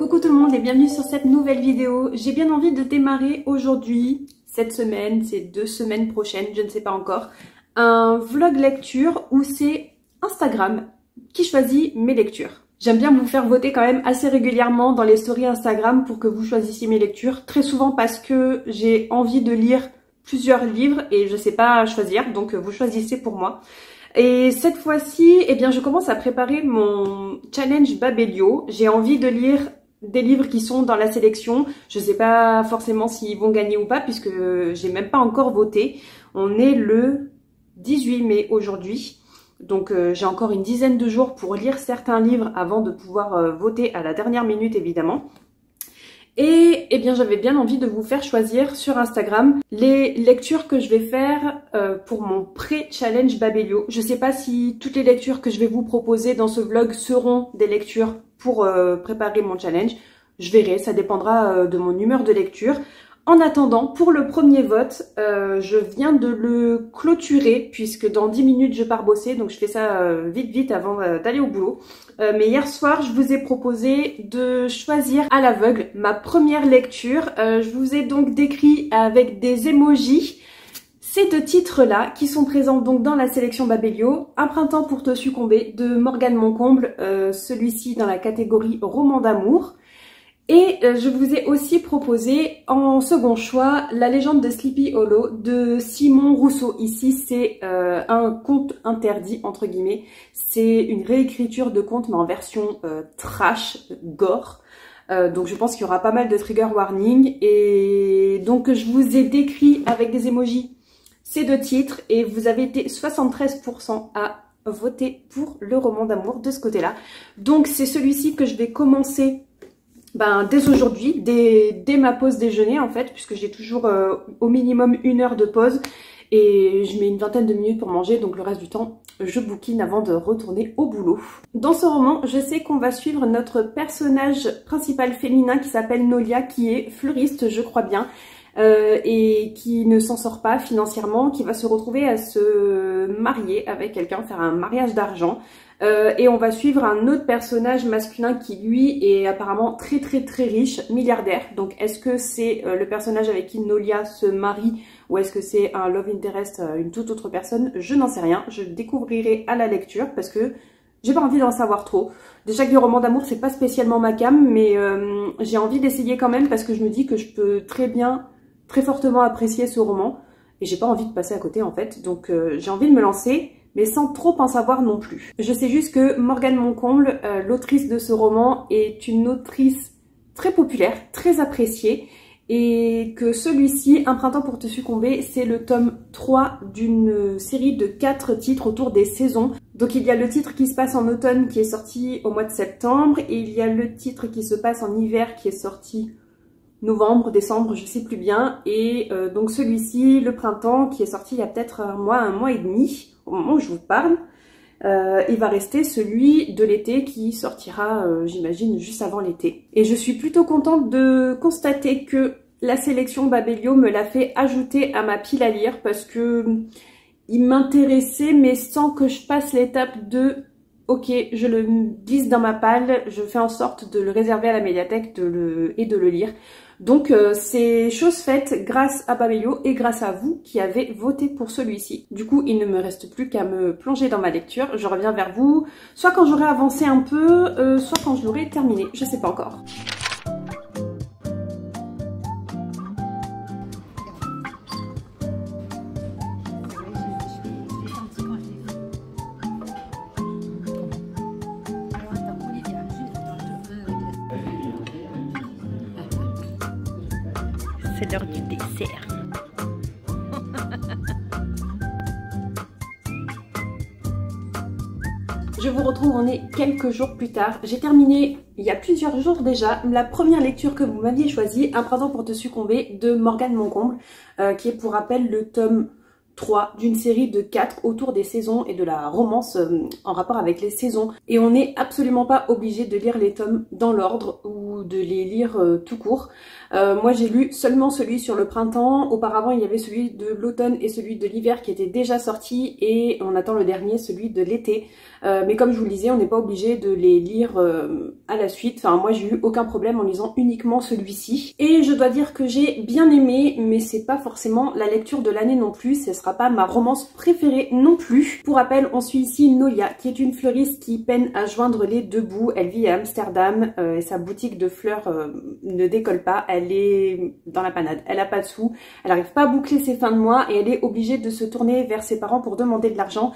Coucou tout le monde et bienvenue sur cette nouvelle vidéo. J'ai bien envie de démarrer aujourd'hui, cette semaine, ces 2 semaines prochaines, je ne sais pas encore, un vlog lecture où c'est Instagram qui choisit mes lectures. J'aime bien vous faire voter quand même assez régulièrement dans les stories Instagram pour que vous choisissiez mes lectures. Très souvent parce que j'ai envie de lire plusieurs livres et je sais pas choisir, donc vous choisissez pour moi. Et cette fois-ci, eh bien, je commence à préparer mon challenge Babelio. J'ai envie de lire des livres qui sont dans la sélection. Je sais pas forcément s'ils vont gagner ou pas puisque j'ai même pas encore voté. On est le 18 mai aujourd'hui. Donc j'ai encore une dizaine de jours pour lire certains livres avant de pouvoir voter à la dernière minute évidemment. Et eh bien j'avais bien envie de vous faire choisir sur Instagram les lectures que je vais faire pour mon pré-challenge Babelio. Je sais pas si toutes les lectures que je vais vous proposer dans ce vlog seront des lectures pour préparer mon challenge. Je verrai, ça dépendra de mon humeur de lecture. En attendant, pour le premier vote, je viens de le clôturer puisque dans 10 minutes je pars bosser, donc je fais ça vite avant d'aller au boulot. Mais hier soir, je vous ai proposé de choisir à l'aveugle ma première lecture. Je vous ai donc décrit avec des emojis ces 2 titres-là qui sont présents donc dans la sélection Babelio. Un printemps pour te succomber de Morgane Moncomble, celui-ci dans la catégorie roman d'amour. Et je vous ai aussi proposé en second choix La légende de Sleepy Hollow de Simon Rousseau. Ici c'est un conte interdit entre guillemets. C'est une réécriture de conte mais en version trash, gore. Donc je pense qu'il y aura pas mal de trigger warning. Et donc je vous ai décrit avec des emojis ces 2 titres. Et vous avez été 73% à voter pour le roman d'amour de ce côté-là. Donc c'est celui-ci que je vais commencer dès aujourd'hui, dès ma pause déjeuner en fait, puisque j'ai toujours au minimum 1 heure de pause et je mets une vingtaine de minutes pour manger, donc le reste du temps je bouquine avant de retourner au boulot. Dans ce roman, je sais qu'on va suivre notre personnage principal féminin qui s'appelle Nolia, qui est fleuriste je crois bien, et qui ne s'en sort pas financièrement, qui va se retrouver à se marier avec quelqu'un, faire un mariage d'argent. Et on va suivre un autre personnage masculin qui lui est apparemment très riche, milliardaire. Donc est-ce que c'est le personnage avec qui Nolia se marie ou est-ce que c'est un love interest, une toute autre personne? Je n'en sais rien, je découvrirai à la lecture parce que j'ai pas envie d'en savoir trop. Déjà que les romans d'amour c'est pas spécialement ma came, mais j'ai envie d'essayer quand même parce que je me dis que je peux très fortement apprécier ce roman et j'ai pas envie de passer à côté en fait. Donc j'ai envie de me lancer, mais sans trop en savoir non plus. Je sais juste que Morgane Moncomble, l'autrice de ce roman, est une autrice très populaire, très appréciée, et que celui-ci, Un printemps pour te succomber, c'est le tome 3 d'une série de 4 titres autour des saisons. Donc il y a le titre qui se passe en automne qui est sorti au mois de septembre, et il y a le titre qui se passe en hiver qui est sorti novembre, décembre, je sais plus bien, et donc celui-ci, le printemps, qui est sorti il y a peut-être un mois et demi, au moment où je vous parle. Il va rester celui de l'été qui sortira, j'imagine, juste avant l'été. Et je suis plutôt contente de constater que la sélection Babelio me l'a fait ajouter à ma pile à lire parce que il m'intéressait, mais sans que je passe l'étape de ok, je le glisse dans ma palle, je fais en sorte de le réserver à la médiathèque et de le lire. Donc c'est chose faite grâce à Babelio et grâce à vous qui avez voté pour celui-ci. Du coup, il ne me reste plus qu'à me plonger dans ma lecture. Je reviens vers vous, soit quand j'aurai avancé un peu, soit quand je l'aurai terminé. Je sais pas encore. C'est l'heure du dessert. Je vous retrouve, on est quelques jours plus tard. J'ai terminé, il y a plusieurs jours déjà, la première lecture que vous m'aviez choisie, Un printemps pour te succomber de Morgane Moncomble, qui est pour rappel le tome 3 d'une série de 4 autour des saisons et de la romance en rapport avec les saisons. Et on n'est absolument pas obligé de lire les tomes dans l'ordre ou de les lire tout court. Moi j'ai lu seulement celui sur le printemps, auparavant il y avait celui de l'automne et celui de l'hiver qui étaient déjà sortis et on attend le dernier, celui de l'été. Mais comme je vous le disais, on n'est pas obligé de les lire à la suite. Enfin moi j'ai eu aucun problème en lisant uniquement celui-ci. Et je dois dire que j'ai bien aimé, mais c'est pas forcément la lecture de l'année non plus, ce sera pas ma romance préférée non plus. Pour rappel, on suit ici Nolia, qui est une fleuriste qui peine à joindre les deux bouts. Elle vit à Amsterdam et sa boutique de fleurs ne décolle pas, elle est dans la panade, elle a pas de sous, elle n'arrive pas à boucler ses fins de mois et elle est obligée de se tourner vers ses parents pour demander de l'argent.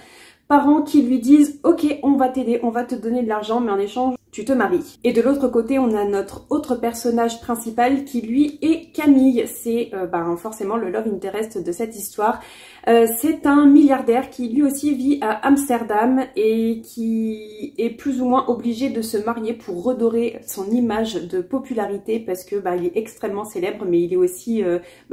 Parents qui lui disent « Ok, on va t'aider, on va te donner de l'argent, mais en échange, tu te maries. » Et de l'autre côté, on a notre autre personnage principal qui, lui, est Camille. C'est forcément le love interest de cette histoire. C'est un milliardaire qui, lui aussi, vit à Amsterdam et qui est plus ou moins obligé de se marier pour redorer son image de popularité parce que il est extrêmement célèbre, mais il est aussi...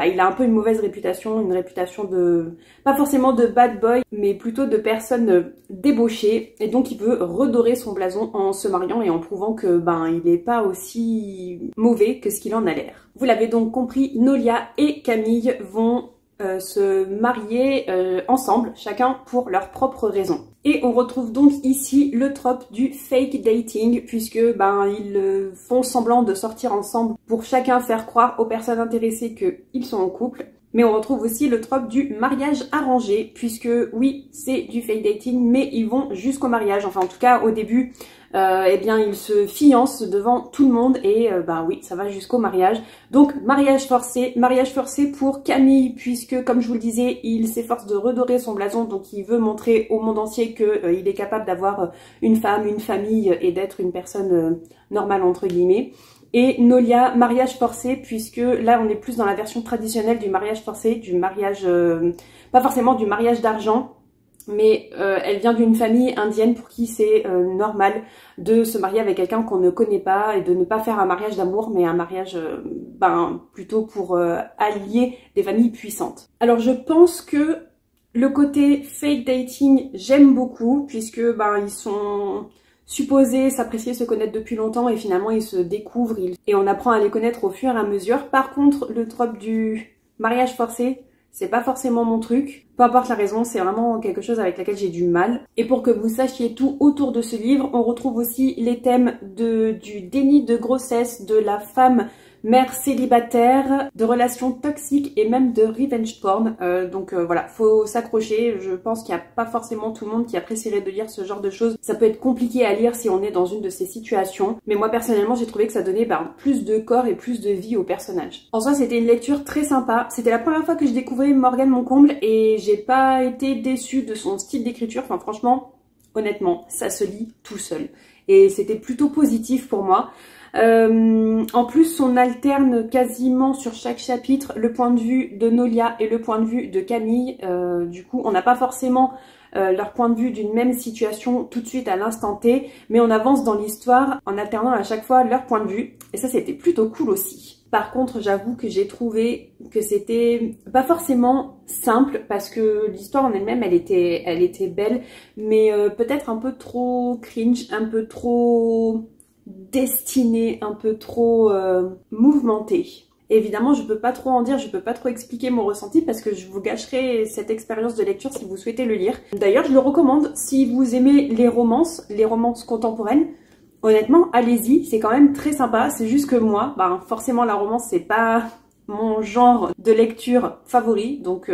il a un peu une mauvaise réputation, une réputation de... pas forcément de bad boy, mais plutôt de personne débauchée. Et donc, il veut redorer son blason en se mariant et en prouvant que il n'est pas aussi mauvais que ce qu'il en a l'air. Vous l'avez donc compris, Nolia et Camille vont se marier ensemble, chacun pour leurs propres raisons. Et on retrouve donc ici le trope du fake dating, puisque ils font semblant de sortir ensemble pour chacun faire croire aux personnes intéressées qu'ils sont en couple. Mais on retrouve aussi le trope du mariage arrangé, puisque oui, c'est du fake dating, mais ils vont jusqu'au mariage. Enfin, en tout cas, au début, ils se fiancent devant tout le monde et oui, ça va jusqu'au mariage. Donc, mariage forcé pour Camille, puisque, comme je vous le disais, il s'efforce de redorer son blason, donc il veut montrer au monde entier qu'il est capable d'avoir une femme, une famille et d'être une personne normale, entre guillemets. Et Nolia, mariage forcé, puisque là on est plus dans la version traditionnelle du mariage forcé, du mariage, pas forcément du mariage d'argent, mais elle vient d'une famille indienne pour qui c'est normal de se marier avec quelqu'un qu'on ne connaît pas et de ne pas faire un mariage d'amour, mais un mariage plutôt pour allier des familles puissantes. Alors je pense que le côté fake dating, j'aime beaucoup, puisque ils sont... supposés s'apprécier, se connaître depuis longtemps et finalement ils se découvrent et on apprend à les connaître au fur et à mesure. Par contre, le trope du mariage forcé, c'est pas forcément mon truc. Peu importe la raison, c'est vraiment quelque chose avec laquelle j'ai du mal. Et pour que vous sachiez tout autour de ce livre, on retrouve aussi les thèmes du déni de grossesse, de la femme mère célibataire, de relations toxiques et même de revenge porn. Voilà, faut s'accrocher. Je pense qu'il n'y a pas forcément tout le monde qui apprécierait de lire ce genre de choses. Ça peut être compliqué à lire si on est dans une de ces situations. Mais moi personnellement, j'ai trouvé que ça donnait plus de corps et plus de vie au personnage. En soi, c'était une lecture très sympa. C'était la première fois que je découvrais Morgane Moncomble et j'ai pas été déçue de son style d'écriture. Enfin franchement, honnêtement, ça se lit tout seul. Et c'était plutôt positif pour moi. En plus, on alterne quasiment sur chaque chapitre le point de vue de Nolia et le point de vue de Camille. Du coup, on n'a pas forcément leur point de vue d'une même situation tout de suite à l'instant T, mais on avance dans l'histoire en alternant à chaque fois leur point de vue. Et ça, c'était plutôt cool aussi. Par contre, j'avoue que j'ai trouvé que c'était pas forcément simple parce que l'histoire en elle-même, elle était belle, mais peut-être un peu trop cringe, un peu trop destinée, un peu trop mouvementée. Évidemment, je peux pas trop en dire, je peux pas trop expliquer mon ressenti parce que je vous gâcherai cette expérience de lecture si vous souhaitez le lire. D'ailleurs, je le recommande si vous aimez les romances contemporaines. Honnêtement, allez-y, c'est quand même très sympa. C'est juste que moi, forcément la romance, c'est pas mon genre de lecture favori. Donc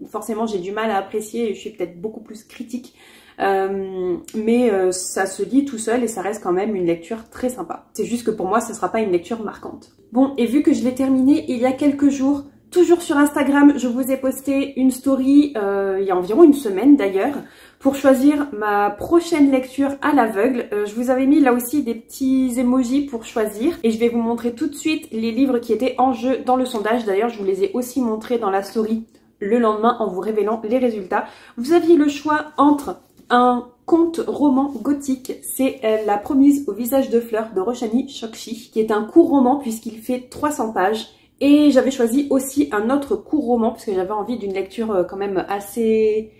forcément, j'ai du mal à apprécier et je suis peut-être beaucoup plus critique. Mais ça se lit tout seul et ça reste quand même une lecture très sympa. C'est juste que pour moi, ce sera pas une lecture marquante. Bon, et vu que je l'ai terminé il y a quelques jours, toujours sur Instagram, je vous ai posté une story il y a environ une semaine d'ailleurs, pour choisir ma prochaine lecture à l'aveugle. Je vous avais mis là aussi des petits emojis pour choisir et je vais vous montrer tout de suite les livres qui étaient en jeu dans le sondage. D'ailleurs, je vous les ai aussi montrés dans la story le lendemain en vous révélant les résultats. Vous aviez le choix entre un conte roman gothique, c'est La promise au visage de fleurs de Roshani Chokshi, qui est un court roman puisqu'il fait 300 pages Et j'avais choisi aussi un autre court roman parce que j'avais envie d'une lecture quand même assez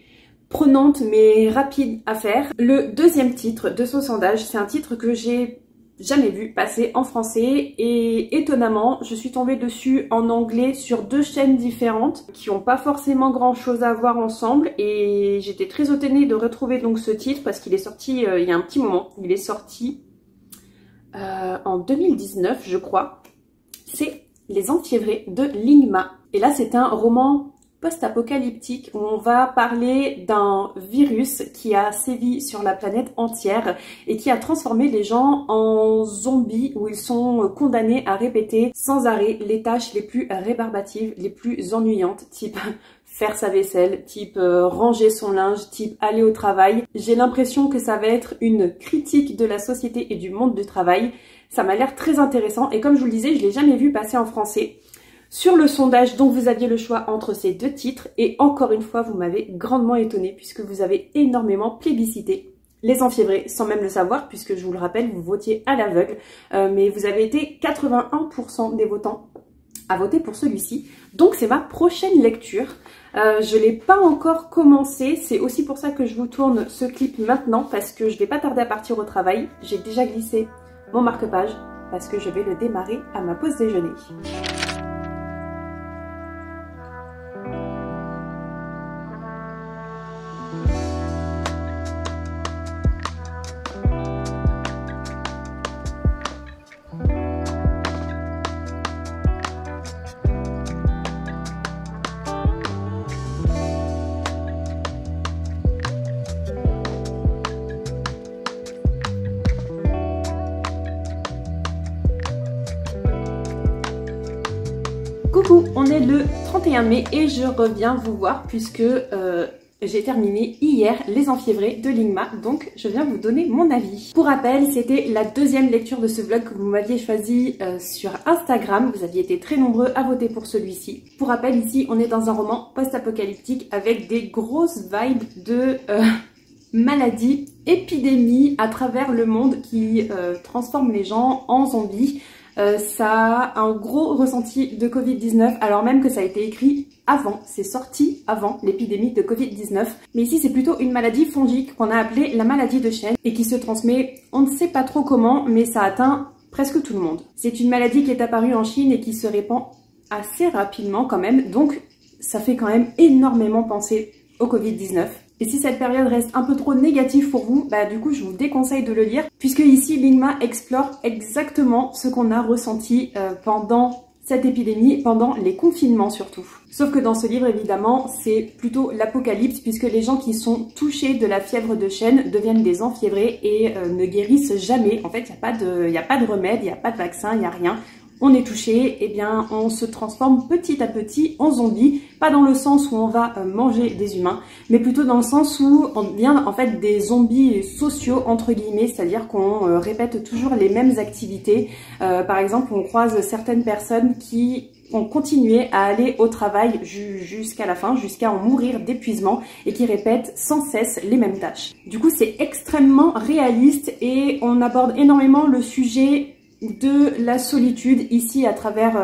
prenante mais rapide à faire. Le deuxième titre de ce sondage, c'est un titre que j'ai jamais vu passer en français et étonnamment je suis tombée dessus en anglais sur deux chaînes différentes qui n'ont pas forcément grand chose à voir ensemble et j'étais très étonnée de retrouver donc ce titre parce qu'il est sorti il y a un petit moment. Il est sorti en 2019 je crois. C'est Les Enfiévrés de Lingma et là c'est un roman post-apocalyptique où on va parler d'un virus qui a sévi sur la planète entière et qui a transformé les gens en zombies où ils sont condamnés à répéter sans arrêt les tâches les plus rébarbatives, les plus ennuyantes, type faire sa vaisselle, type ranger son linge, type aller au travail. J'ai l'impression que ça va être une critique de la société et du monde du travail. Ça m'a l'air très intéressant et comme je vous le disais, je l'ai jamais vu passer en français. Sur le sondage, donc vous aviez le choix entre ces deux titres et encore une fois, vous m'avez grandement étonnée puisque vous avez énormément plébiscité Les Enfiévrés sans même le savoir puisque je vous le rappelle, vous votiez à l'aveugle mais vous avez été 81% des votants à voter pour celui-ci. Donc c'est ma prochaine lecture. Je ne l'ai pas encore commencé, c'est aussi pour ça que je vous tourne ce clip maintenant parce que je vais pas tarder à partir au travail. J'ai déjà glissé mon marque-page parce que je vais le démarrer à ma pause déjeuner. Coucou, on est le 31 mai et je reviens vous voir puisque j'ai terminé hier Les Enfiévrés de Lingma, donc je viens vous donner mon avis. Pour rappel, c'était la deuxième lecture de ce vlog que vous m'aviez choisi sur Instagram. Vous aviez été très nombreux à voter pour celui-ci. Pour rappel, ici, on est dans un roman post-apocalyptique avec des grosses vibes de maladies, épidémies à travers le monde qui transforment les gens en zombies. Ça a un gros ressenti de Covid-19 alors même que ça a été écrit avant, c'est sorti avant l'épidémie de Covid-19. Mais ici c'est plutôt une maladie fongique qu'on a appelée la maladie de Chêne et qui se transmet, on ne sait pas trop comment, mais ça atteint presque tout le monde. C'est une maladie qui est apparue en Chine et qui se répand assez rapidement quand même, donc ça fait quand même énormément penser au Covid-19. Et si cette période reste un peu trop négative pour vous, bah du coup je vous déconseille de le lire puisque ici Lingma explore exactement ce qu'on a ressenti pendant cette épidémie, pendant les confinements surtout. Sauf que dans ce livre évidemment c'est plutôt l'apocalypse puisque les gens qui sont touchés de la fièvre de chêne deviennent des enfiévrés et ne guérissent jamais. En fait il n'y a pas de remède, il n'y a pas de vaccin, il n'y a rien. On est touché, eh bien on se transforme petit à petit en zombie, pas dans le sens où on va manger des humains, mais plutôt dans le sens où on devient en fait des zombies sociaux entre guillemets, c'est-à-dire qu'on répète toujours les mêmes activités. Par exemple, on croise certaines personnes qui ont continué à aller au travail jusqu'à la fin, jusqu'à en mourir d'épuisement et qui répètent sans cesse les mêmes tâches. Du coup, c'est extrêmement réaliste et on aborde énormément le sujet de la solitude ici à travers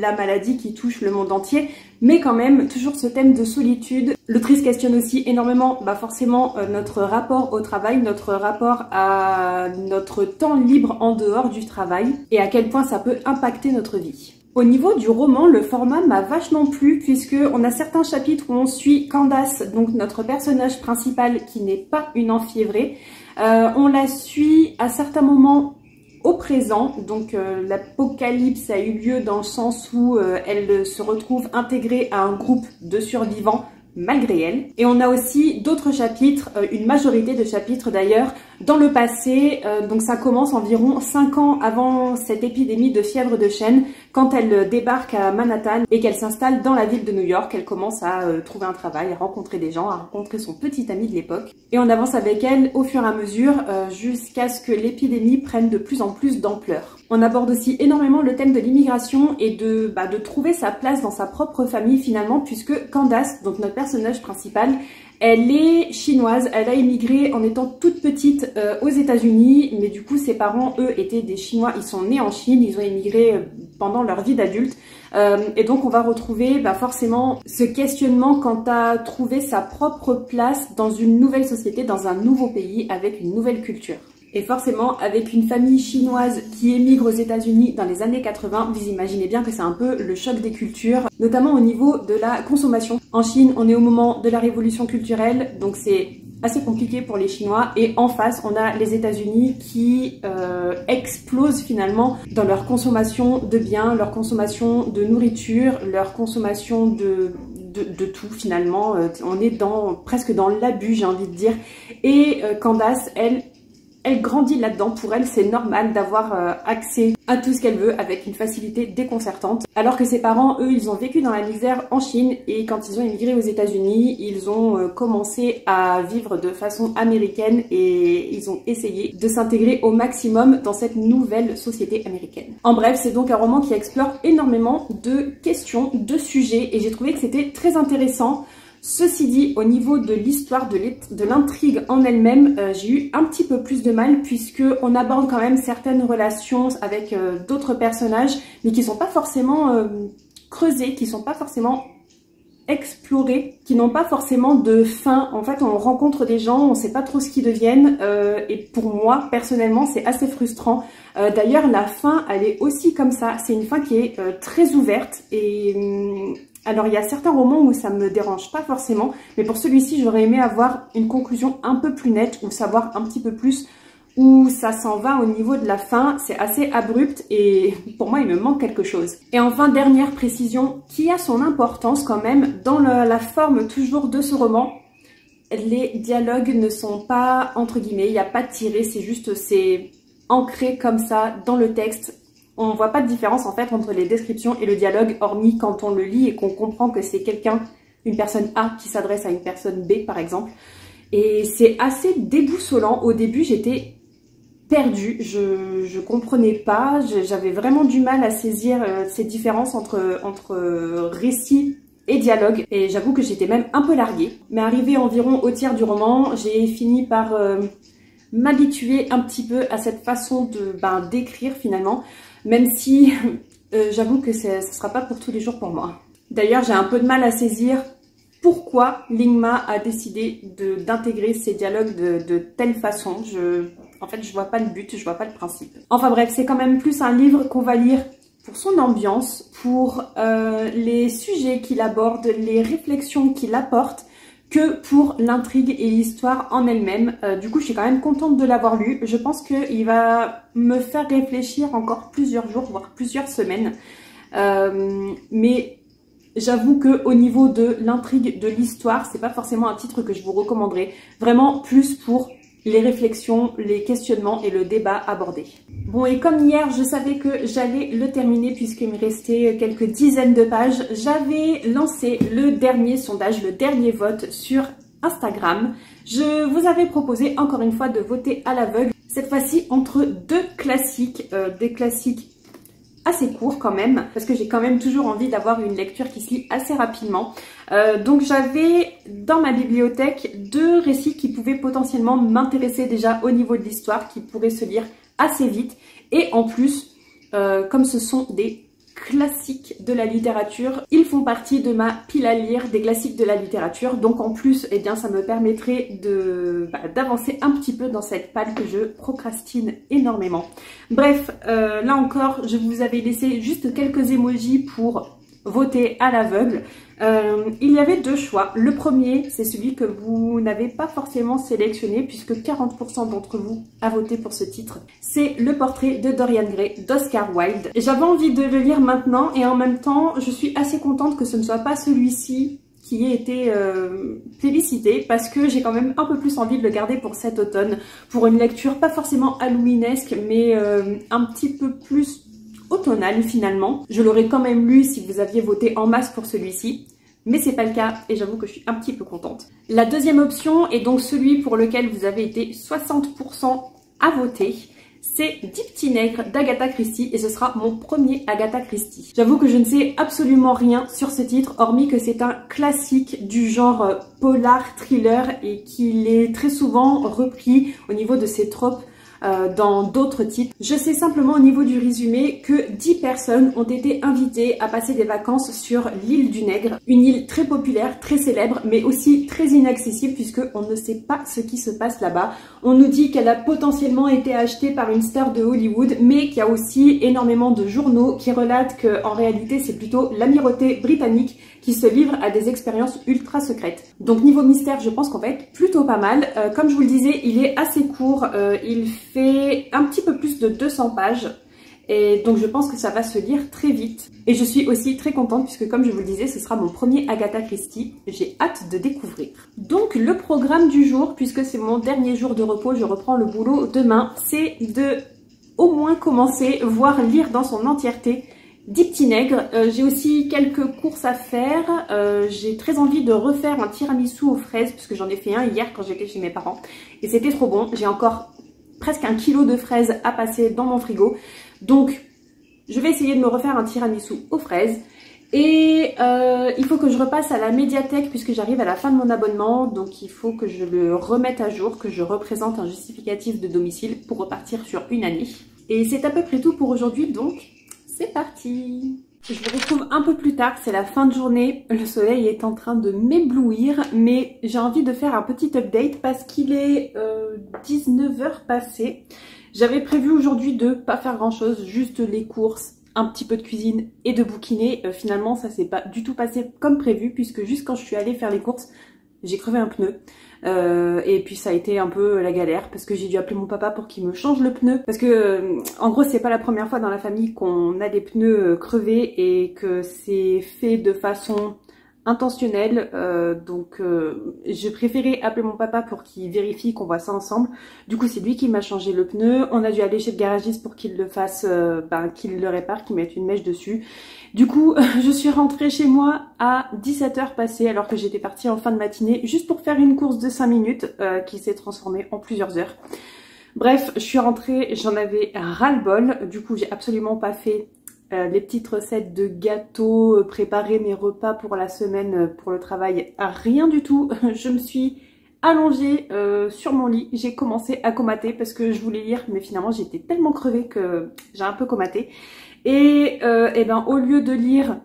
la maladie qui touche le monde entier, mais quand même toujours ce thème de solitude. L'autrice questionne aussi énormément forcément notre rapport au travail, notre rapport à notre temps libre en dehors du travail et à quel point ça peut impacter notre vie. Au niveau du roman, le format m'a vachement plu puisque on a certains chapitres où on suit Candace, donc notre personnage principal qui n'est pas une enfiévrée. On la suit à certains moments au présent, donc l'apocalypse a eu lieu dans le sens où elle se retrouve intégrée à un groupe de survivants malgré elle. Et on a aussi d'autres chapitres, une majorité de chapitres d'ailleurs, dans le passé. Donc ça commence environ 5 ans avant cette épidémie de fièvre de chêne, quand elle débarque à Manhattan et qu'elle s'installe dans la ville de New York. Elle commence à trouver un travail, à rencontrer des gens, à rencontrer son petit ami de l'époque. Et on avance avec elle au fur et à mesure jusqu'à ce que l'épidémie prenne de plus en plus d'ampleur. On aborde aussi énormément le thème de l'immigration et de trouver sa place dans sa propre famille finalement, puisque Candace, donc notre personnage principal, elle est chinoise, elle a immigré en étant toute petite aux États-Unis, mais du coup ses parents, eux, étaient des Chinois, ils sont nés en Chine, ils ont immigré pendant pendant leur vie d'adulte. Et donc on va retrouver forcément ce questionnement quant à trouver sa propre place dans une nouvelle société, dans un nouveau pays, avec une nouvelle culture. Et forcément, avec une famille chinoise qui émigre aux États-Unis dans les années 80, vous imaginez bien que c'est un peu le choc des cultures, notamment au niveau de la consommation. En Chine, on est au moment de la révolution culturelle, donc c'est assez compliqué pour les Chinois. Et en face, on a les États-Unis qui explosent finalement dans leur consommation de biens, leur consommation de nourriture, leur consommation de tout finalement. On est presque dans l'abus, j'ai envie de dire. Et Candace, elle grandit là-dedans. Pour elle, c'est normal d'avoir accès à tout ce qu'elle veut avec une facilité déconcertante. Alors que ses parents, eux, ils ont vécu dans la misère en Chine et quand ils ont émigré aux États-Unis, ils ont commencé à vivre de façon américaine et ils ont essayé de s'intégrer au maximum dans cette nouvelle société américaine. En bref, c'est donc un roman qui explore énormément de questions, de sujets et j'ai trouvé que c'était très intéressant. Ceci dit, au niveau de l'histoire, de l'intrigue en elle-même, j'ai eu un petit peu plus de mal puisque on aborde quand même certaines relations avec d'autres personnages, mais qui sont pas forcément creusées, qui sont pas forcément explorées, qui n'ont pas forcément de fin. En fait, on rencontre des gens, on sait pas trop ce qu'ils deviennent, et pour moi, personnellement, c'est assez frustrant. D'ailleurs, la fin, elle est aussi comme ça. C'est une fin qui est très ouverte et... alors il y a certains romans où ça me dérange pas forcément, mais pour celui-ci j'aurais aimé avoir une conclusion un peu plus nette ou savoir un petit peu plus où ça s'en va au niveau de la fin. C'est assez abrupt et pour moi il me manque quelque chose. Et enfin, dernière précision qui a son importance quand même dans la forme toujours de ce roman. Les dialogues ne sont pas entre guillemets, il n'y a pas de tiré, c'est ancré comme ça dans le texte. On voit pas de différence en fait entre les descriptions et le dialogue, hormis quand on le lit et qu'on comprend que c'est une personne A qui s'adresse à une personne B par exemple. Et c'est assez déboussolant. Au début, j'étais perdue, je comprenais pas, j'avais vraiment du mal à saisir ces différences entre récit et dialogue. Et j'avoue que j'étais même un peu larguée. Mais arrivée environ au tiers du roman, j'ai fini par m'habituer un petit peu à cette façon d'écrire finalement. Même si j'avoue que ce ne sera pas pour tous les jours pour moi. D'ailleurs, j'ai un peu de mal à saisir pourquoi Lingma a décidé d'intégrer ces dialogues de telle façon. En fait, je vois pas le but, je vois pas le principe. Enfin bref, c'est quand même plus un livre qu'on va lire pour son ambiance, pour les sujets qu'il aborde, les réflexions qu'il apporte, que pour l'intrigue et l'histoire en elle-même. Du coup, je suis quand même contente de l'avoir lu. Je pense qu'il va me faire réfléchir encore plusieurs jours, voire plusieurs semaines. Mais j'avoue que au niveau de l'intrigue, de l'histoire, c'est pas forcément un titre que je vous recommanderais. Vraiment plus pour les réflexions, les questionnements et le débat abordé. Bon, et comme hier, je savais que j'allais le terminer puisqu'il me restait quelques dizaines de pages, j'avais lancé le dernier sondage, le dernier vote sur Instagram. Je vous avais proposé encore une fois de voter à l'aveugle, cette fois-ci entre deux classiques, des classiques assez courts quand même, parce que j'ai quand même toujours envie d'avoir une lecture qui se lit assez rapidement. Donc j'avais dans ma bibliothèque deux récits qui pouvaient potentiellement m'intéresser déjà au niveau de l'histoire, qui pourraient se lire assez vite. Et en plus, comme ce sont des classiques de la littérature, ils font partie de ma pile à lire des classiques de la littérature. Donc en plus, eh bien, ça me permettrait d'avancer un petit peu dans cette palle que je procrastine énormément. Bref, là encore, je vous avais laissé juste quelques emojis pour voter à l'aveugle. Il y avait deux choix. Le premier, c'est celui que vous n'avez pas forcément sélectionné puisque 40% d'entre vous a voté pour ce titre. C'est Le portrait de Dorian Gray d'Oscar Wilde. J'avais envie de le lire maintenant et en même temps, je suis assez contente que ce ne soit pas celui-ci qui ait été plébiscité parce que j'ai quand même un peu plus envie de le garder pour cet automne, pour une lecture pas forcément halloweenesque mais un petit peu plus automnale finalement. Je l'aurais quand même lu si vous aviez voté en masse pour celui-ci, mais c'est pas le cas et j'avoue que je suis un petit peu contente. La deuxième option est donc celui pour lequel vous avez été 60% à voter. C'est Dix petits nègres d'Agatha Christie et ce sera mon premier Agatha Christie. J'avoue que je ne sais absolument rien sur ce titre, hormis que c'est un classique du genre polar, thriller et qu'il est très souvent repris au niveau de ses tropes dans d'autres titres. Je sais simplement au niveau du résumé que 10 personnes ont été invitées à passer des vacances sur l'île du Nègre, une île très populaire, très célèbre, mais aussi très inaccessible puisque on ne sait pas ce qui se passe là-bas. On nous dit qu'elle a potentiellement été achetée par une star de Hollywood, mais qu'il y a aussi énormément de journaux qui relatent qu'en réalité c'est plutôt l'amirauté britannique qui se livre à des expériences ultra secrètes. Donc niveau mystère, je pense qu'on va être plutôt pas mal. Comme je vous le disais, il est assez court, il fait un petit peu plus de 200 pages. Et donc je pense que ça va se lire très vite. Et je suis aussi très contente puisque comme je vous le disais, ce sera mon premier Agatha Christie. J'ai hâte de découvrir. Donc le programme du jour, puisque c'est mon dernier jour de repos, je reprends le boulot demain, c'est de au moins commencer, voire lire dans son entièreté Dix petits nègres. J'ai aussi quelques courses à faire. J'ai très envie de refaire un tiramisu aux fraises puisque j'en ai fait un hier quand j'étais chez mes parents. Et c'était trop bon. J'ai encore presque 1 kilo de fraises à passer dans mon frigo. Donc, je vais essayer de me refaire un tiramisu aux fraises. Et il faut que je repasse à la médiathèque puisque j'arrive à la fin de mon abonnement. Donc, il faut que je le remette à jour, que je représente un justificatif de domicile pour repartir sur une année. Et c'est à peu près tout pour aujourd'hui, donc c'est parti! Je vous retrouve un peu plus tard, c'est la fin de journée, le soleil est en train de m'éblouir, mais j'ai envie de faire un petit update parce qu'il est 19 h passé. J'avais prévu aujourd'hui de pas faire grand chose, juste les courses, un petit peu de cuisine et de bouquiner. Finalement ça s'est pas du tout passé comme prévu puisque juste quand je suis allée faire les courses, j'ai crevé un pneu. Et puis ça a été un peu la galère parce que j'ai dû appeler mon papa pour qu'il me change le pneu parce que en gros c'est pas la première fois dans la famille qu'on a des pneus crevés et que c'est fait de façon intentionnelle, donc je préférais appeler mon papa pour qu'il vérifie qu'on voit ça ensemble. Du coup c'est lui qui m'a changé le pneu, on a dû aller chez le garagiste pour qu'il le fasse, qu'il le répare, qu'il mette une mèche dessus. Du coup je suis rentrée chez moi à 17 h passées alors que j'étais partie en fin de matinée juste pour faire une course de 5 minutes qui s'est transformée en plusieurs heures. Bref, je suis rentrée, j'en avais ras-le-bol, du coup j'ai absolument pas fait les petites recettes de gâteaux, préparer mes repas pour la semaine pour le travail, rien du tout. Je me suis allongée sur mon lit, j'ai commencé à comater parce que je voulais lire mais finalement j'étais tellement crevée que j'ai un peu comaté. Et ben au lieu de lire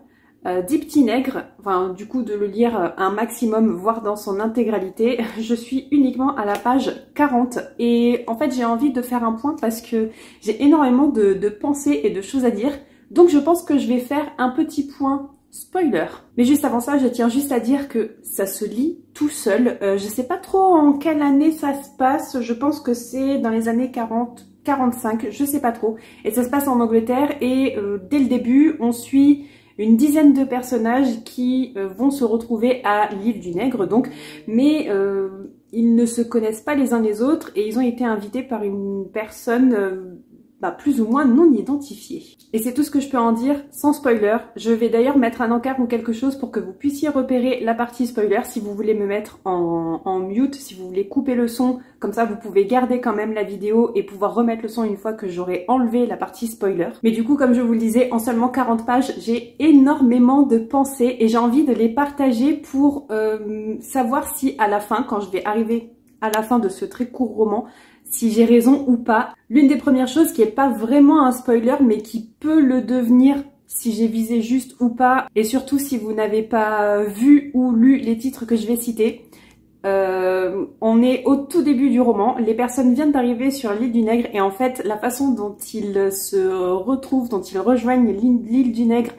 Dix petits nègres, enfin du coup de le lire un maximum, voire dans son intégralité, je suis uniquement à la page 40 et en fait j'ai envie de faire un point parce que j'ai énormément de pensées et de choses à dire, donc je pense que je vais faire un petit point spoiler. Mais juste avant ça, je tiens juste à dire que ça se lit tout seul, je sais pas trop en quelle année ça se passe, je pense que c'est dans les années 40, 45, je sais pas trop, et ça se passe en Angleterre et dès le début on suit une dizaine de personnages qui vont se retrouver à l'île du Nègre, donc, mais ils ne se connaissent pas les uns les autres et ils ont été invités par une personne plus ou moins non identifiée. Et c'est tout ce que je peux en dire sans spoiler. Je vais d'ailleurs mettre un encart ou quelque chose pour que vous puissiez repérer la partie spoiler si vous voulez me mettre en mute, si vous voulez couper le son, comme ça vous pouvez garder quand même la vidéo et pouvoir remettre le son une fois que j'aurai enlevé la partie spoiler. Mais du coup, comme je vous le disais, en seulement 40 pages, j'ai énormément de pensées et j'ai envie de les partager pour savoir si à la fin, quand je vais arriver à la fin de ce très court roman, si j'ai raison ou pas. L'une des premières choses qui est pas vraiment un spoiler mais qui peut le devenir si j'ai visé juste ou pas, et surtout si vous n'avez pas vu ou lu les titres que je vais citer. On est au tout début du roman, les personnes viennent d'arriver sur l'île du Nègre et en fait la façon dont ils se retrouvent, dont ils rejoignent l'île du Nègre,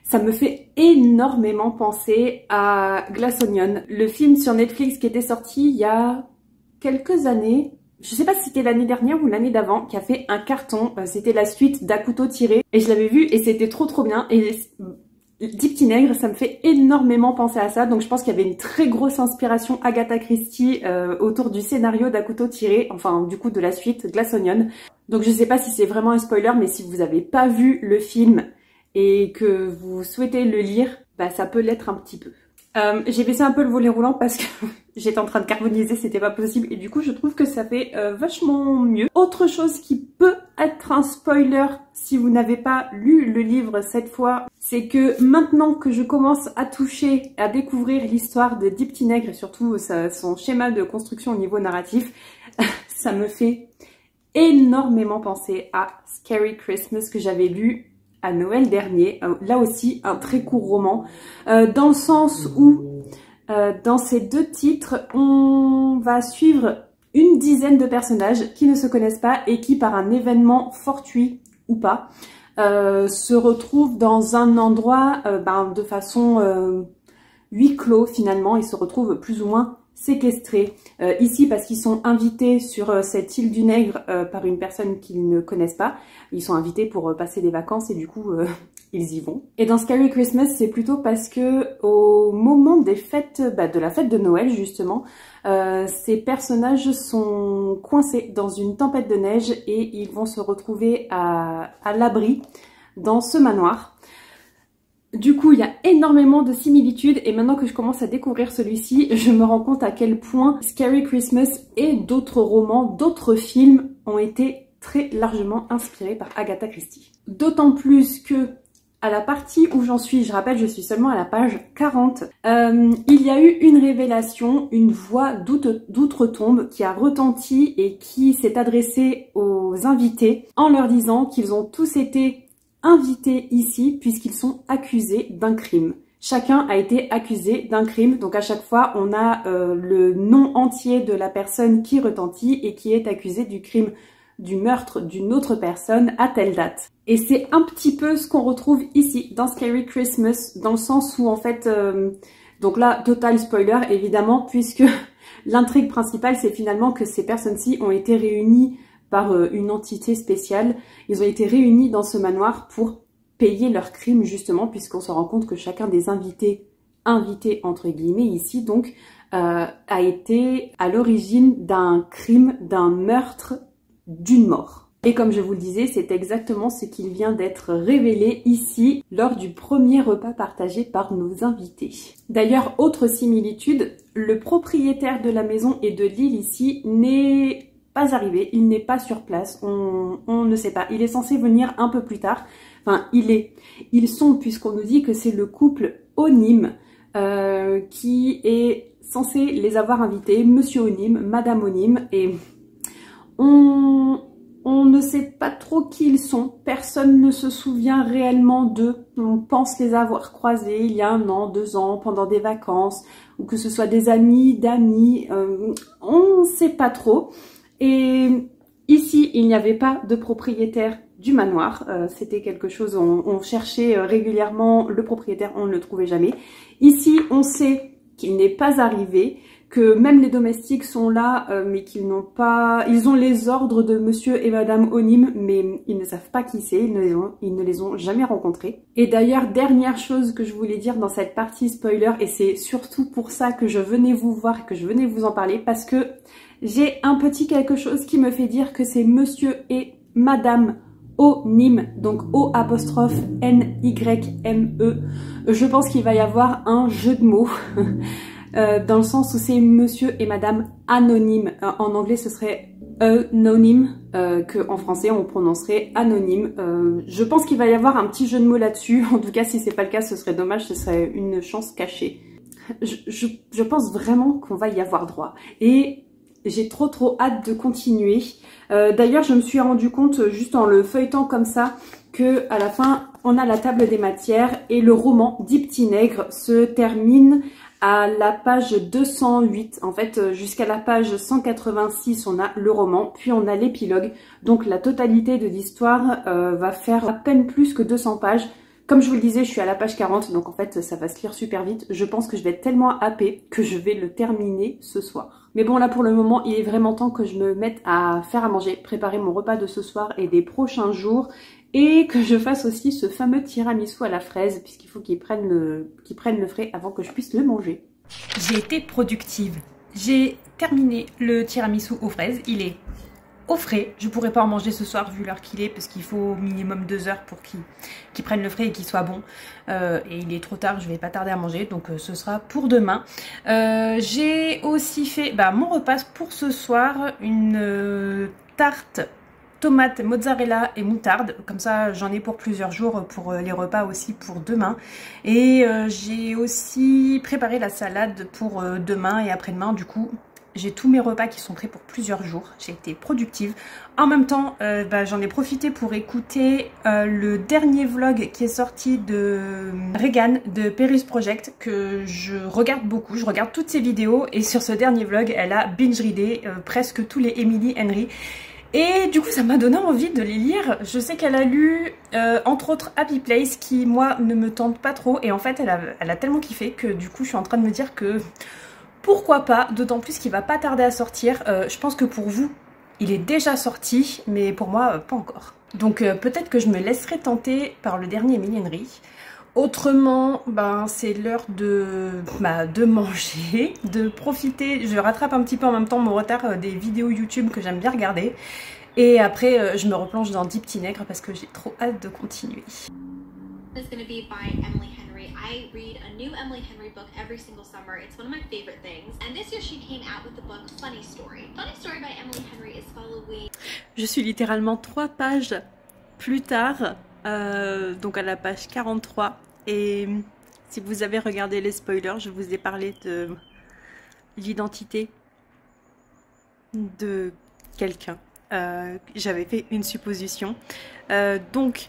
ça me fait énormément penser à Glass Onion, le film sur Netflix qui était sorti il y a quelques années. Je sais pas si c'était l'année dernière ou l'année d'avant, qui a fait un carton. C'était la suite d'À couteau tiré. Et je l'avais vu et c'était trop bien. Et Dix petits nègres, ça me fait énormément penser à ça. Donc je pense qu'il y avait une très grosse inspiration Agatha Christie autour du scénario d'À couteau tiré. Enfin, du coup, de la suite Glass Onion. Donc je sais pas si c'est vraiment un spoiler, mais si vous avez pas vu le film et que vous souhaitez le lire, ça peut l'être un petit peu. J'ai baissé un peu le volet roulant parce que j'étais en train de carboniser, c'était pas possible et du coup je trouve que ça fait vachement mieux. Autre chose qui peut être un spoiler si vous n'avez pas lu le livre cette fois, c'est que maintenant que je commence à toucher, à découvrir l'histoire de Dix petits nègres et surtout son schéma de construction au niveau narratif, ça me fait énormément pensé à Scary Christmas que j'avais lu à Noël dernier. Là aussi, un très court roman, dans le sens où dans ces deux titres, on va suivre une dizaine de personnages qui ne se connaissent pas et qui, par un événement fortuit ou pas, se retrouvent dans un endroit de façon huis clos finalement. Ils se retrouvent plus ou moins séquestrés. Ici parce qu'ils sont invités sur cette île du Nègre par une personne qu'ils ne connaissent pas. Ils sont invités pour passer des vacances et du coup ils y vont. Et dans Scary Christmas, c'est plutôt parce que au moment des fêtes, de la fête de Noël justement, ces personnages sont coincés dans une tempête de neige et ils vont se retrouver à l'abri dans ce manoir. Du coup, il y a énormément de similitudes et maintenant que je commence à découvrir celui-ci, je me rends compte à quel point Scary Christmas et d'autres romans, d'autres films ont été très largement inspirés par Agatha Christie. D'autant plus que à la partie où j'en suis, je rappelle, je suis seulement à la page 40, il y a eu une révélation, une voix d'outre-tombe qui a retenti et qui s'est adressée aux invités en leur disant qu'ils ont tous été invités ici puisqu'ils sont accusés d'un crime. Chacun a été accusé d'un crime, donc à chaque fois on a le nom entier de la personne qui retentit et qui est accusée du crime, du meurtre d'une autre personne à telle date. Et c'est un petit peu ce qu'on retrouve ici dans Scary Christmas, dans le sens où en fait, donc là total spoiler évidemment, puisque l'intrigue principale c'est finalement que ces personnes-ci ont été réunies par une entité spéciale. Ils ont été réunis dans ce manoir pour payer leurs crimes justement, puisqu'on se rend compte que chacun des invités entre guillemets ici donc, a été à l'origine d'un crime, d'un meurtre, d'une mort. Et comme je vous le disais, c'est exactement ce qui vient d'être révélé ici lors du premier repas partagé par nos invités. D'ailleurs, autre similitude, le propriétaire de la maison et de l'île ici n'est pas arrivé, il n'est pas sur place, on ne sait pas. Il est censé venir un peu plus tard. Enfin, ils sont, puisqu'on nous dit que c'est le couple Onim qui est censé les avoir invités, Monsieur Onim, Madame Onim, et on ne sait pas trop qui ils sont. Personne ne se souvient réellement d'eux. On pense les avoir croisés il y a 1 an, 2 ans, pendant des vacances, ou que ce soit des amis, d'amis, on ne sait pas trop. Et ici, il n'y avait pas de propriétaire du manoir. C'était quelque chose, on cherchait régulièrement le propriétaire, on ne le trouvait jamais. Ici, on sait qu'il n'est pas arrivé, que même les domestiques sont là, mais qu'ils n'ont pas... Ils ont les ordres de Monsieur et Madame Onim, mais ils ne savent pas qui c'est, ils ne les ont jamais rencontrés. Et d'ailleurs, dernière chose que je voulais dire dans cette partie spoiler, et c'est surtout pour ça que je venais vous voir, que je venais vous en parler, parce que j'ai un petit quelque chose qui me fait dire que c'est Monsieur et Madame Onim, donc O''N''Y''M''E. Je pense qu'il va y avoir un jeu de mots, dans le sens où c'est Monsieur et Madame Anonyme. En anglais, ce serait anonyme, que en français, on prononcerait anonyme. Je pense qu'il va y avoir un petit jeu de mots là-dessus. En tout cas, si c'est pas le cas, ce serait dommage, ce serait une chance cachée. Je pense vraiment qu'on va y avoir droit. Et j'ai trop hâte de continuer. D'ailleurs, je me suis rendu compte, juste en le feuilletant comme ça, que à la fin, on a la table des matières et le roman Dix Petits Nègres se termine à la page 208. En fait, jusqu'à la page 186, on a le roman, puis on a l'épilogue. Donc la totalité de l'histoire va faire à peine plus que 200 pages. Comme je vous le disais, je suis à la page 40, donc en fait, ça va se lire super vite. Je pense que je vais être tellement happée que je vais le terminer ce soir. Mais bon, là, pour le moment, il est vraiment temps que je me mette à faire à manger, préparer mon repas de ce soir et des prochains jours, et que je fasse aussi ce fameux tiramisu à la fraise, puisqu'il faut qu'il prenne le frais avant que je puisse le manger. J'ai été productive. J'ai terminé le tiramisu aux fraises. Il est au frais. Je pourrais pas en manger ce soir vu l'heure qu'il est, parce qu'il faut au minimum 2 heures pour qu'il prenne le frais et qu'il soit bon. Et il est trop tard, je vais pas tarder à manger, donc ce sera pour demain. J'ai aussi fait mon repas pour ce soir, une tarte tomate, mozzarella et moutarde. Comme ça, j'en ai pour plusieurs jours pour les repas aussi pour demain. Et j'ai aussi préparé la salade pour demain et après-demain. Du coup, J'ai tous mes repas qui sont prêts pour plusieurs jours. J'ai été productive. En même temps, j'en ai profité pour écouter le dernier vlog qui est sorti de Regan de Perus Project, que je regarde beaucoup. Je regarde toutes ses vidéos et sur ce dernier vlog, elle a binge-readé presque tous les Emily Henry. Et du coup, ça m'a donné envie de les lire. Je sais qu'elle a lu, entre autres, Happy Place, qui, moi, ne me tente pas trop. Et en fait, elle a tellement kiffé que, du coup, je suis en train de me dire que pourquoi pas, d'autant plus qu'il va pas tarder à sortir. Je pense que pour vous, il est déjà sorti, mais pour moi, pas encore. Donc peut-être que je me laisserai tenter par le dernier Emily Henry. Autrement, c'est l'heure de manger, de profiter. Je rattrape un petit peu en même temps mon retard des vidéos YouTube que j'aime bien regarder. Et après, je me replonge dans Dix Petits Nègres parce que j'ai trop hâte de continuer. Is going to be by Emily Henry. I read a new Emily Henry book every single summer. It's one of my favorite things. And this year she came out with the book Funny Story. Funny Story by Emily Henry is following... Je suis littéralement 3 pages plus tard, donc à la page 43. Et si vous avez regardé les spoilers, je vous ai parlé de l'identité de quelqu'un. J'avais fait une supposition. Donc...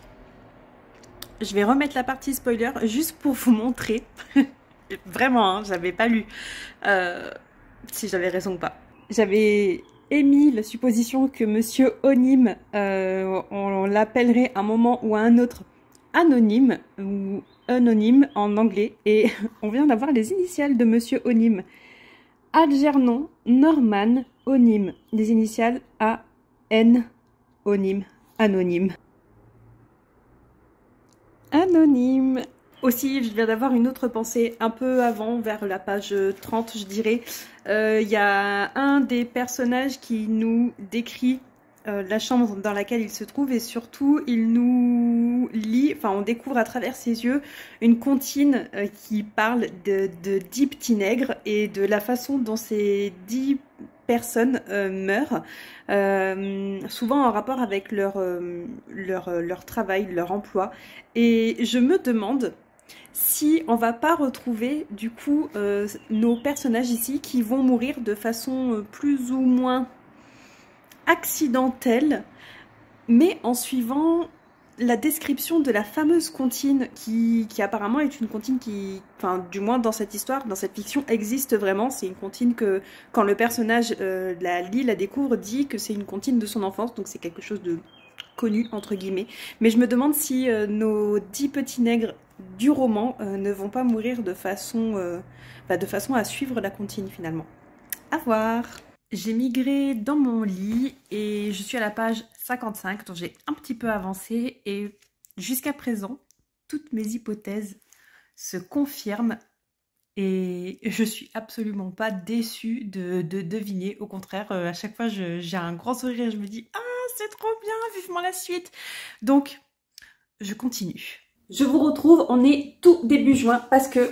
je vais remettre la partie spoiler juste pour vous montrer. Vraiment, hein, j'avais pas lu si j'avais raison ou pas. J'avais émis la supposition que Monsieur Onim, on l'appellerait à un moment ou à un autre anonyme ou anonyme en anglais. Et on vient d'avoir les initiales de Monsieur Onim. Algernon Norman Onim. Les initiales A-N Onim. Anonyme. Anonyme. Aussi, je viens d'avoir une autre pensée un peu avant, vers la page 30, je dirais. Il y a un des personnages qui nous décrit la chambre dans laquelle il se trouve et surtout, il nous lit, enfin on découvre à travers ses yeux une comptine qui parle de 10 petits nègres et de la façon dont ces 10 personnes meurent, souvent en rapport avec leur travail, leur emploi. Et je me demande si on va pas retrouver du coup nos personnages ici qui vont mourir de façon plus ou moins accidentelle, mais en suivant la description de la fameuse comptine qui apparemment est une comptine qui, enfin du moins dans cette histoire, dans cette fiction, existe vraiment. C'est une comptine que quand le personnage la lit, la découvre, dit que c'est une comptine de son enfance, donc c'est quelque chose de connu entre guillemets. Mais je me demande si nos 10 petits nègres du roman ne vont pas mourir de façon à suivre la comptine finalement. À voir. J'ai migré dans mon lit et je suis à la page 55, donc j'ai un petit peu avancé et jusqu'à présent, toutes mes hypothèses se confirment et je suis absolument pas déçue de deviner. Au contraire, à chaque fois, j'ai un grand sourire et je me dis « Ah, c'est trop bien, vivement la suite !» Donc, je continue. Je vous retrouve, on est tout début juin parce que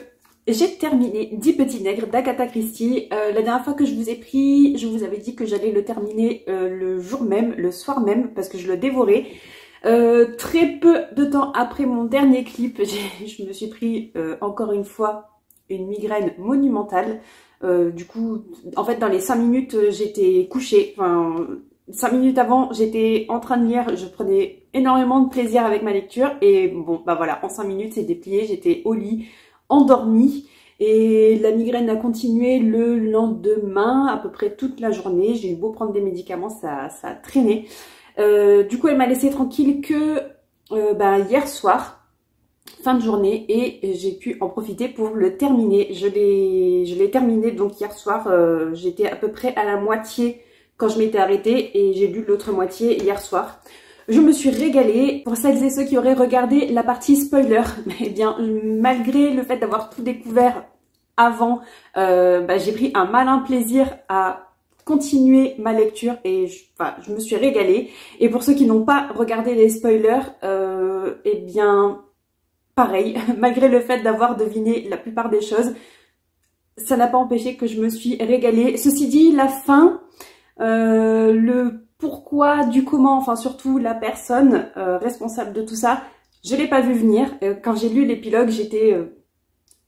j'ai terminé 10 petits nègres d'Agatha Christie. La dernière fois que je vous ai pris, je vous avais dit que j'allais le terminer le jour même, le soir même, parce que je le dévorais. Très peu de temps après mon dernier clip, je me suis pris encore une fois une migraine monumentale. Du coup, en fait, dans les 5 minutes, j'étais couchée. Enfin, 5 minutes avant, j'étais en train de lire. Je prenais énormément de plaisir avec ma lecture. Et bon, voilà, en 5 minutes, c'est déplié. J'étais au lit, endormie, et la migraine a continué le lendemain, à peu près toute la journée. J'ai eu beau prendre des médicaments, ça a traîné. Du coup, elle m'a laissé tranquille que hier soir, fin de journée, et j'ai pu en profiter pour le terminer. Je l'ai terminé donc hier soir. J'étais à peu près à la moitié quand je m'étais arrêtée et j'ai lu l'autre moitié hier soir. Je me suis régalée. Pour celles et ceux qui auraient regardé la partie spoiler, eh bien, malgré le fait d'avoir tout découvert avant, j'ai pris un malin plaisir à continuer ma lecture et je me suis régalée. Et pour ceux qui n'ont pas regardé les spoilers, eh bien, pareil, malgré le fait d'avoir deviné la plupart des choses, ça n'a pas empêché que je me suis régalée. Ceci dit, la fin, le pourquoi, du comment, enfin surtout la personne responsable de tout ça, je l'ai pas vu venir. Quand j'ai lu l'épilogue, j'étais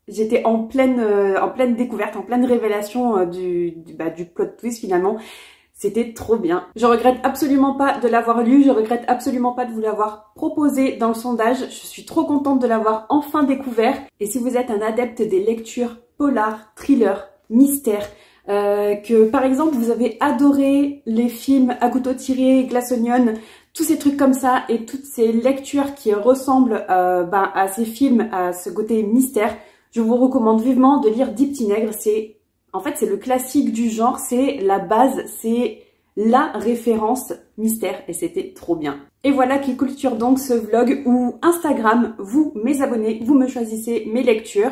j'étais en pleine découverte, en pleine révélation du plot twist finalement. C'était trop bien. Je regrette absolument pas de l'avoir lu, je regrette absolument pas de vous l'avoir proposé dans le sondage. Je suis trop contente de l'avoir enfin découvert. Et si vous êtes un adepte des lectures polar, thriller, mystère, que par exemple vous avez adoré les films À couteau tiré, Glass Onion, tous ces trucs comme ça et toutes ces lectures qui ressemblent à ces films, à ce côté mystère, je vous recommande vivement de lire Dix Petits Nègres. En fait, c'est le classique du genre, c'est la base, c'est la référence mystère et c'était trop bien. Et voilà qui clôture donc ce vlog où Instagram, vous, mes abonnés, vous me choisissez mes lectures.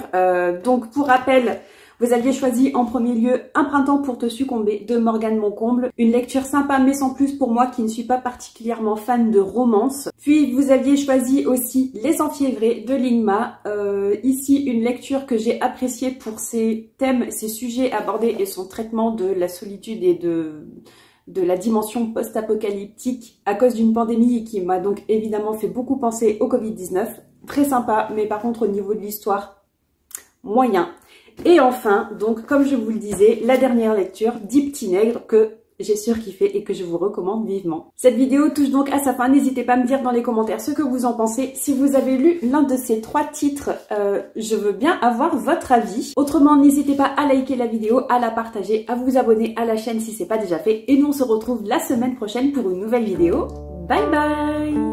Donc pour rappel, vous aviez choisi en premier lieu Un printemps pour te succomber de Morgane Moncomble. Une lecture sympa mais sans plus pour moi qui ne suis pas particulièrement fan de romance. Puis vous aviez choisi aussi Les Enfiévrés de Lingma. Ici une lecture que j'ai appréciée pour ses thèmes, ses sujets abordés et son traitement de la solitude et de la dimension post-apocalyptique à cause d'une pandémie qui m'a donc évidemment fait beaucoup penser au Covid-19. Très sympa, mais par contre au niveau de l'histoire, moyen. Et enfin, donc comme je vous le disais, la dernière lecture, Dix Petits Nègres, que j'ai surkiffé et que je vous recommande vivement. Cette vidéo touche donc à sa fin, n'hésitez pas à me dire dans les commentaires ce que vous en pensez. Si vous avez lu l'un de ces 3 titres, je veux bien avoir votre avis. Autrement, n'hésitez pas à liker la vidéo, à la partager, à vous abonner à la chaîne si c'est pas déjà fait. Et nous on se retrouve la semaine prochaine pour une nouvelle vidéo. Bye bye!